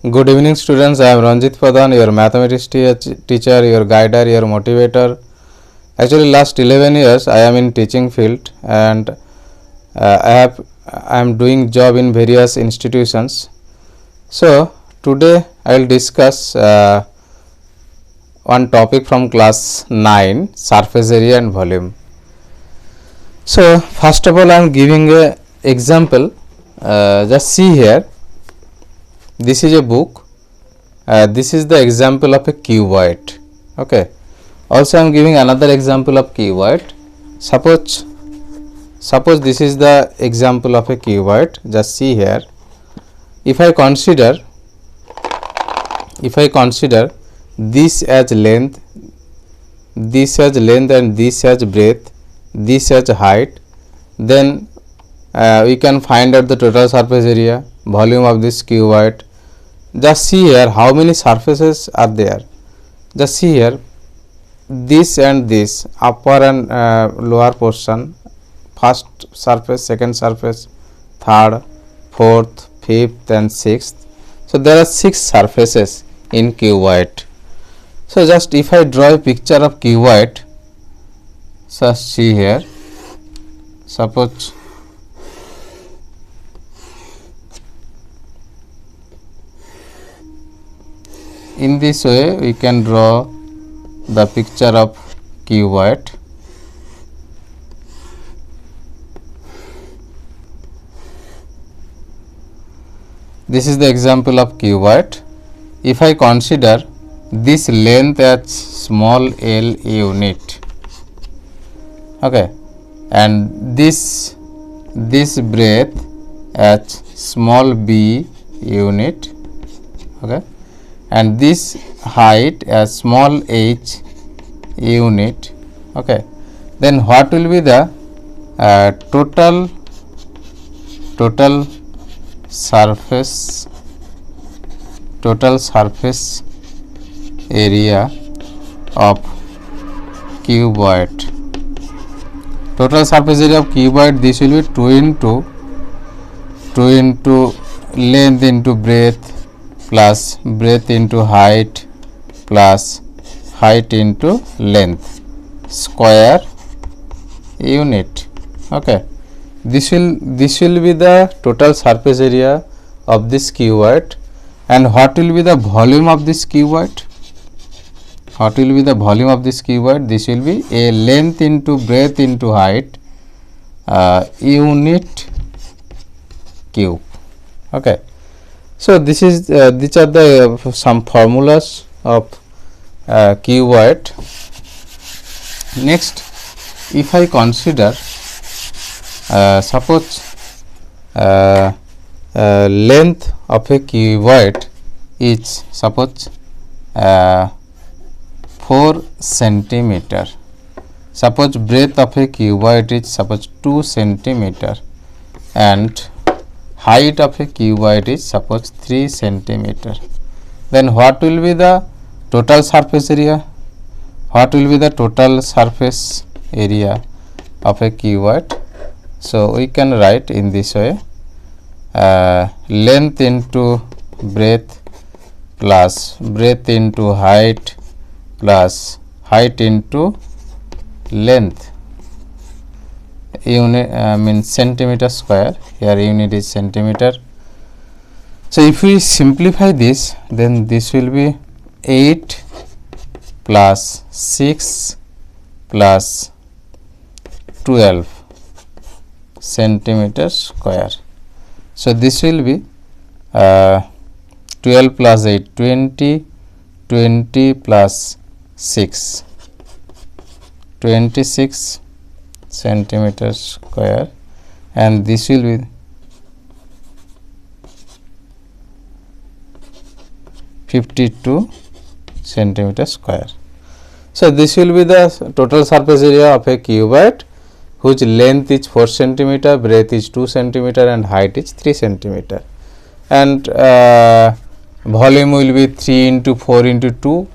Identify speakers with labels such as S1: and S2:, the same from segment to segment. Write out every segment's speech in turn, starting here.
S1: Good evening, students. I am Ranjit Pradhan, your mathematics teacher, your guider, your motivator. Actually, last 11 years I am in teaching field, and I am doing job in various institutions. So today I will discuss one topic from class 9, surface area and volume. So first of all, I am giving a example. Just see here. This is a book. This is the example of a cuboid. Okay. Also, I am giving another example of cuboid. Suppose this is the example of a cuboid. Just see here. If I consider this as length, this as length, and this as breadth, this as height, then we can find out the total surface area, volume of this cuboid. Just see here how many surfaces are there. Just see here, this and this, upper and lower portion, first surface, second surface, third, fourth, fifth and sixth. So there are 6 surfaces in cuboid. So just if I draw a picture of cuboid, so see here, suppose in this way we can draw the picture of cuboid. This is the example of cuboid. If I consider this length as small l unit, okay, and this breadth as small b unit, okay, and this height as small h unit, okay, then what will be the total surface area of cuboid? Total surface area of cuboid, this will be 2 into length into breadth plus breadth into height plus height into length square unit. Okay, this will be the total surface area of this cuboid. And what will be the volume of this cuboid? What will be the volume of this cuboid? This will be a length into breadth into height unit cube. Okay. So this is these are the some formulas of cuboid. Next, if I consider suppose length of a cuboid is suppose 4 centimeter. Suppose breadth of a cuboid is suppose 2 centimeter, and height of a cuboid is suppose 3 centimeter. Then what will be the total surface area? What will be the total surface area of a cuboid? So we can write in this way, length into breadth plus breadth into height plus height into length, unit means centimeter square. Here unit is centimeter. So if we simplify this, then this will be 8 plus 6 plus 12 centimeter square. So this will be 12 plus 8, 20, 20 plus 6, 26 centimeter square, and this will be 52 centimeter square. So this will be the total surface area of a cuboid, whose length is 4 centimeter, breadth is 2 centimeter, and height is 3 centimeter. And volume will be 3 into 4 into 2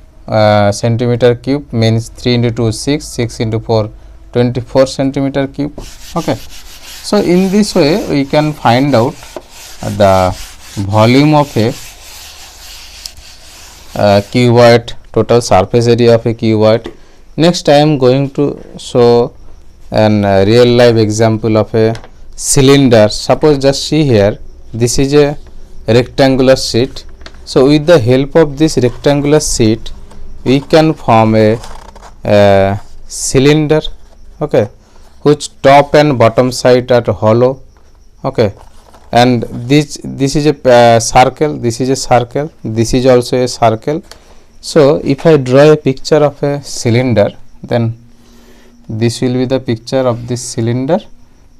S1: centimeter cube, means 3 into 2 6, 6 into 4 24 centimeter cube. Okay. So in this way we can find out the volume of a cuboid, total surface area of a cuboid. Next I am going to show an real life example of a cylinder. Suppose just see here, this is a rectangular sheet. So with the help of this rectangular sheet we can form a cylinder, okay, which top and bottom side are hollow, okay, and this is a circle, this is a circle, this is also a circle. So if I draw a picture of a cylinder, then this will be the picture of this cylinder,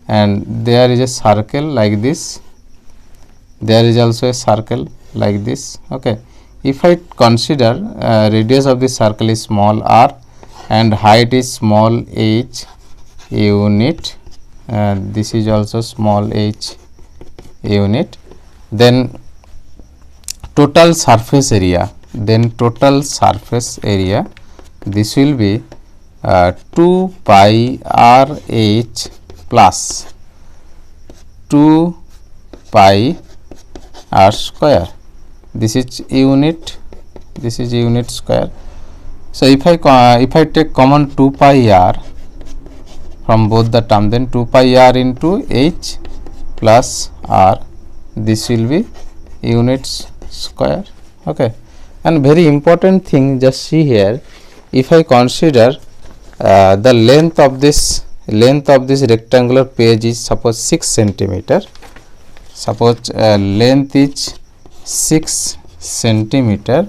S1: and there is a circle like this, there is also a circle like this, okay. If I consider radius of this circle is small r and height is small h unit, this is also small h unit, then total surface area, this will be 2 pi r h plus 2 pi r square. This is unit, this is unit square. So if I take common 2 pi r from both the term, then 2 pi r into h plus r, this will be units square, okay. And very important thing, just see here, if I consider the length of this rectangular page is suppose 6 centimeter, suppose length is 6 centimeter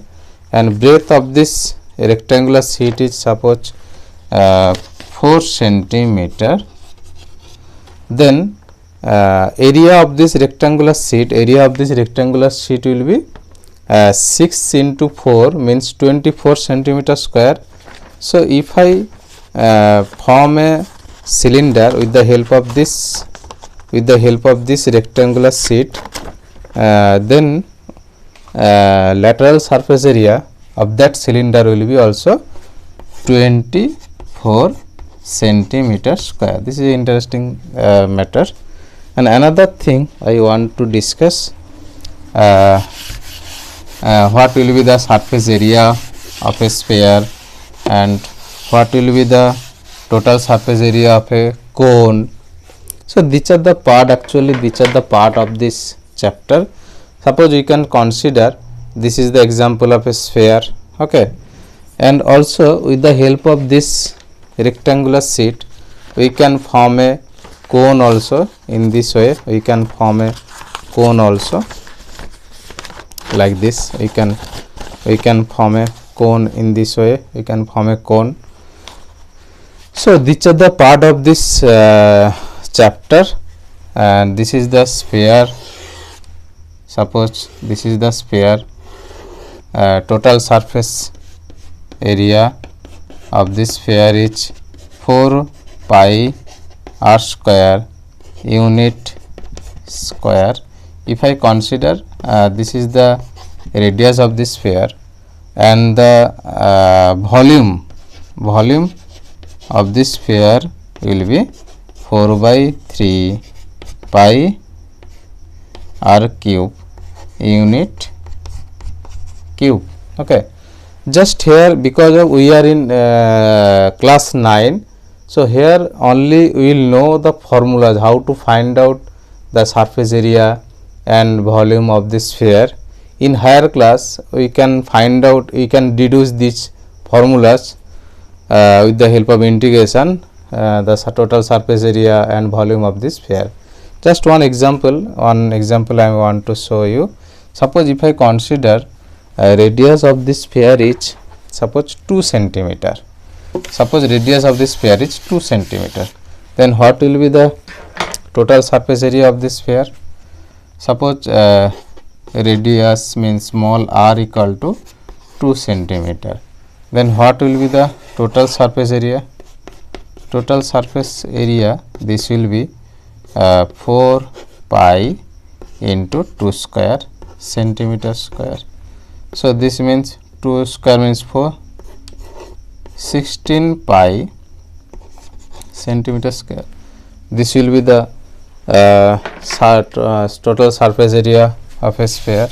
S1: and breadth of this rectangular sheet is suppose 4 centimeter, then area of this rectangular sheet will be 6 into 4 means 24 centimeter square. So if I form a cylinder with the help of this rectangular sheet, then lateral surface area of that cylinder will be also 24 centimeter square. This is an interesting matter. And another thing I want to discuss, what will be the surface area of a sphere and what will be the total surface area of a cone. So these are the part of this chapter. Suppose we can consider this is the example of a sphere, okay, and also with the help of this rectangular sheet we can form a cone also. In this way we can form a cone also, like this we can form a cone. In this way we can form a cone. So these are the part of this chapter, and this is the sphere. Suppose this is the sphere, total surface area of this sphere is 4 pi r square unit square. If I consider this is the radius of this sphere and the volume of this sphere will be 4 by 3 pi r cube unit cube, okay. Just here, because of we are in class 9, so here only we will know the formulas how to find out the surface area and volume of this sphere. In higher class we can find out, we can deduce these formulas with the help of integration, the total surface area and volume of this sphere. Just one example I want to show you. Suppose if I consider radius of this sphere is suppose 2 centimeter. Suppose radius of this sphere is 2 centimeter. Then what will be the total surface area of this sphere? Suppose radius means small r equal to 2 centimeter. Then what will be the total surface area? Total surface area, this will be 4 pi into 2 square centimeter square. So this means 2 square means 4, 16 pi centimeter square. This will be the total surface area of a sphere.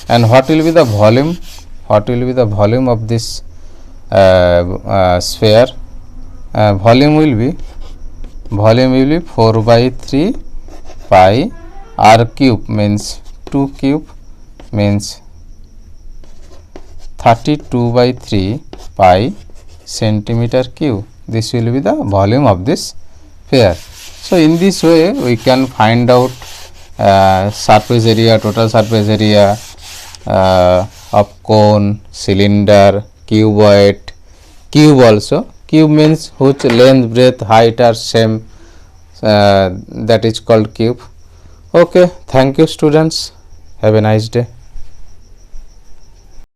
S1: And what will be the volume? what will be the volume of this sphere? Volume will be 4 by 3 pi r cube, means 2 cube, means 32 by 3 pi centimeter cube. This will be the volume of this sphere. So in this way we can find out surface area, total surface area of cone, cylinder, cuboid, cube also. Cube means whose length, breadth, height are same, that is called cube. Okay, thank you students, have a nice day.